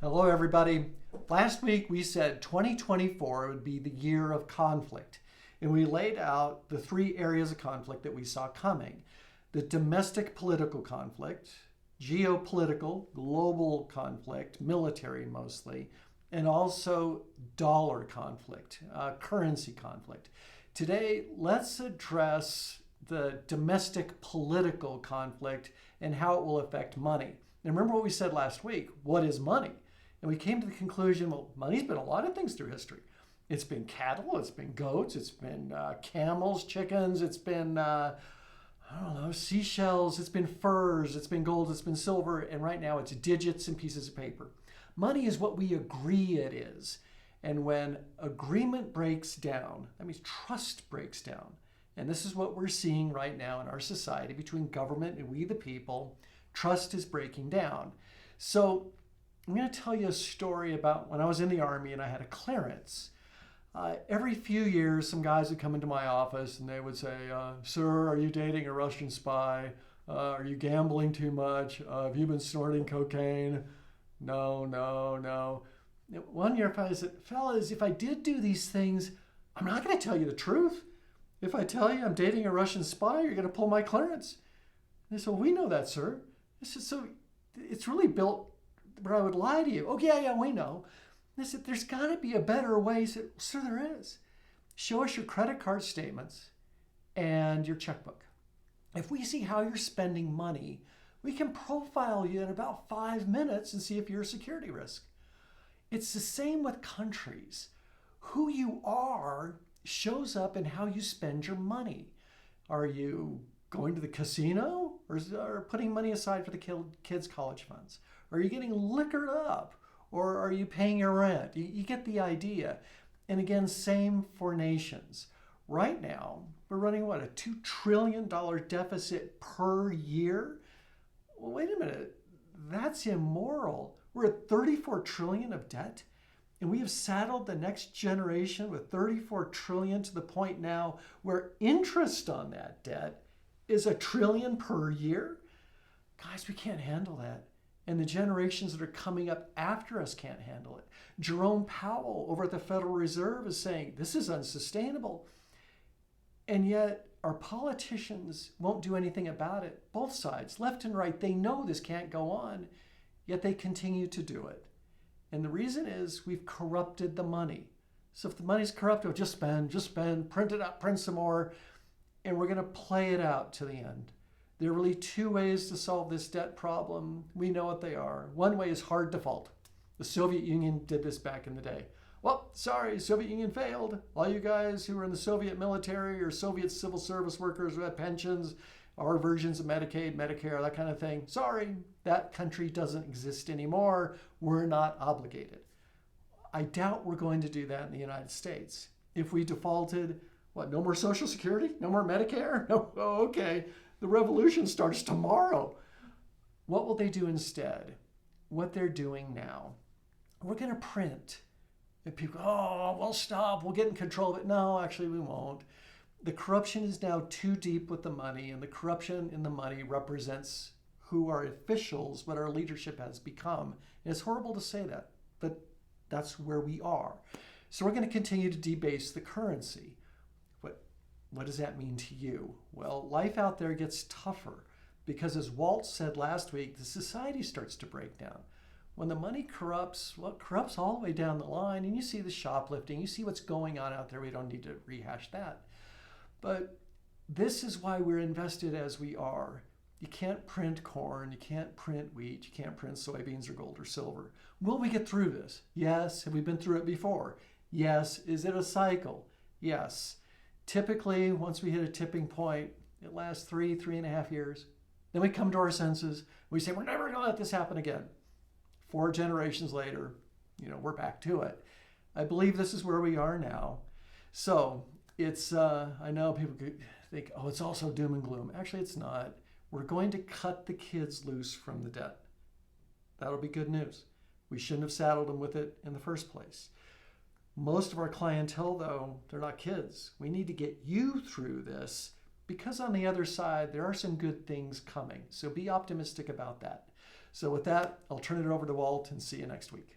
Hello, everybody. Last week we said 2024 would be the year of conflict, and we laid out the three areas of conflict that we saw coming: the domestic political conflict, geopolitical, global conflict, military mostly, and also dollar conflict, currency conflict. Today, let's address the domestic political conflict and how it will affect money. And remember what we said last week: what is money? And we came to the conclusion, well, money's been a lot of things through history. It's been cattle, it's been goats, it's been camels, chickens, it's been, seashells, it's been furs, it's been gold, it's been silver, and right now it's digits and pieces of paper. Money is what we agree it is. And when agreement breaks down, that means trust breaks down. And this is what we're seeing right now in our society between government and we the people. Trust is breaking down. So I'm going to tell you a story about when I was in the Army and I had a clearance. Every few years, some guys would come into my office and they would say, "Sir, are you dating a Russian spy? Are you gambling too much? Have you been snorting cocaine?" No, no, no. One year I said, "Fellas, if I did do these things, I'm not going to tell you the truth. If I tell you I'm dating a Russian spy, you're going to pull my clearance." They said, "Well, we know that, sir." I said, "So it's really built where I would lie to you." "Oh, yeah, we know." They said, "There's got to be a better way." I said, "Sir, there is. Show us your credit card statements and your checkbook. If we see how you're spending money, we can profile you in about 5 minutes and see if you're a security risk." It's the same with countries. Who you are shows up in how you spend your money. Are you going to the casino or putting money aside for the kids' college funds? Are you getting liquored up or are you paying your rent? You get the idea. And again, same for nations. Right now, we're running a $2 trillion deficit per year? Well, wait a minute. That's immoral. We're at 34 trillion of debt. And we have saddled the next generation with 34 trillion to the point now where interest on that debt is $1 trillion per year. Guys, we can't handle that. And the generations that are coming up after us can't handle it. Jerome Powell over at the Federal Reserve is saying this is unsustainable. And yet our politicians won't do anything about it. Both sides, left and right, they know this can't go on, yet they continue to do it. And the reason is we've corrupted the money. So if the money's corrupted, just spend, print it up, print some more, and we're going to play it out to the end. There are really two ways to solve this debt problem. We know what they are. One way is hard default. The Soviet Union did this back in the day. Well, sorry, Soviet Union failed. All you guys who were in the Soviet military or Soviet civil service workers who had pensions, our versions of Medicaid, Medicare, that kind of thing. Sorry, that country doesn't exist anymore. We're not obligated. I doubt we're going to do that in the United States. If we defaulted, no more Social Security? No more Medicare? No, oh, okay. The revolution starts tomorrow. What will they do instead? What they're doing now. We're going to print. And people go, "Oh, we'll stop. We'll get in control of it." No, actually, we won't. The corruption is now too deep with the money, and the corruption in the money represents who our officials, what our leadership has become. And it's horrible to say that, but that's where we are. So we're going to continue to debase the currency. What does that mean to you? Well, life out there gets tougher because, as Walt said last week, the society starts to break down. When the money corrupts, well, it corrupts all the way down the line, and you see the shoplifting, you see what's going on out there. We don't need to rehash that. But this is why we're invested as we are. You can't print corn, you can't print wheat, you can't print soybeans or gold or silver. Will we get through this? Yes. Have we been through it before? Yes. Is it a cycle? Yes. Typically, once we hit a tipping point, it lasts 3.5 years. Then we come to our senses. We say, we're never going to let this happen again. 4 generations later, we're back to it. I believe this is where we are now. So it's, I know people could think, oh, it's also doom and gloom. Actually, it's not. We're going to cut the kids loose from the debt. That'll be good news. We shouldn't have saddled them with it in the first place. Most of our clientele, though, they're not kids. We need to get you through this because on the other side, there are some good things coming. So be optimistic about that. So with that, I'll turn it over to Walt and see you next week.